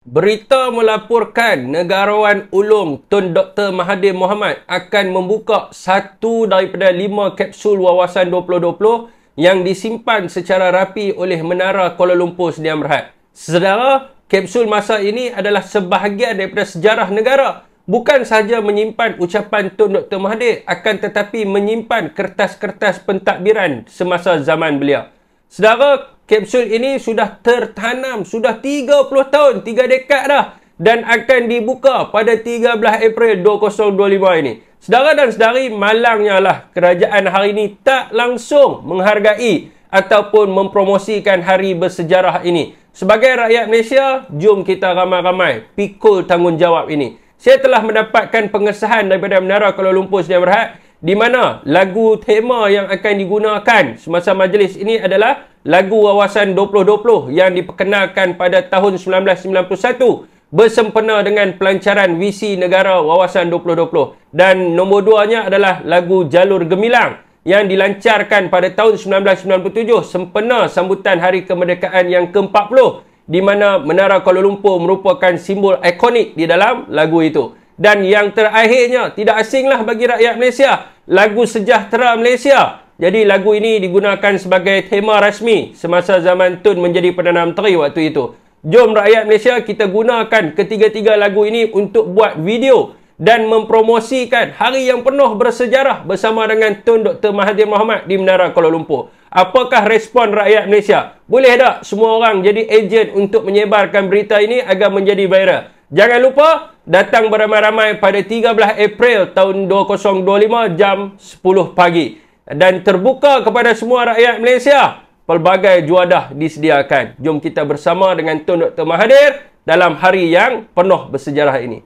Berita melaporkan negarawan ulung Tun Dr. Mahathir Mohamad akan membuka satu daripada 5 kapsul wawasan 2020 yang disimpan secara rapi oleh Menara Kuala Lumpur Sdn Bhd. Saudara, kapsul masa ini adalah sebahagian daripada sejarah negara. Bukan sahaja menyimpan ucapan Tun Dr. Mahathir, akan tetapi menyimpan kertas-kertas pentadbiran semasa zaman beliau. Saudara, kapsul ini sudah tertanam, sudah 30 tahun, 3 dekad dah. Dan akan dibuka pada 13 April 2025 ini. Saudara dan saudari, malangnya lah kerajaan hari ini tak langsung menghargai ataupun mempromosikan hari bersejarah ini. Sebagai rakyat Malaysia, jom kita ramai-ramai pikul tanggungjawab ini. Saya telah mendapatkan pengesahan daripada Menara Kuala Lumpur Sdn Bhd, di mana lagu tema yang akan digunakan semasa majlis ini adalah lagu Wawasan 2020 yang diperkenalkan pada tahun 1991 bersempena dengan pelancaran visi negara Wawasan 2020. Dan nombor 2-nya adalah lagu Jalur Gemilang yang dilancarkan pada tahun 1997 sempena sambutan Hari Kemerdekaan yang ke-40, di mana Menara Kuala Lumpur merupakan simbol ikonik di dalam lagu itu. Dan yang terakhirnya, tidak asinglah bagi rakyat Malaysia, lagu Sejahtera Malaysia. Jadi lagu ini digunakan sebagai tema rasmi semasa zaman Tun menjadi Perdana Menteri waktu itu. Jom rakyat Malaysia, kita gunakan ketiga-tiga lagu ini untuk buat video dan mempromosikan hari yang penuh bersejarah bersama dengan Tun Dr. Mahathir Mohamad di Menara Kuala Lumpur. Apakah respon rakyat Malaysia? Boleh tak semua orang jadi ejen untuk menyebarkan berita ini agar menjadi viral? Jangan lupa datang beramai-ramai pada 13 April tahun 2025 jam 10 pagi. Dan terbuka kepada semua rakyat Malaysia. Pelbagai juadah disediakan. Jom kita bersama dengan Tun Dr. Mahathir dalam hari yang penuh bersejarah ini.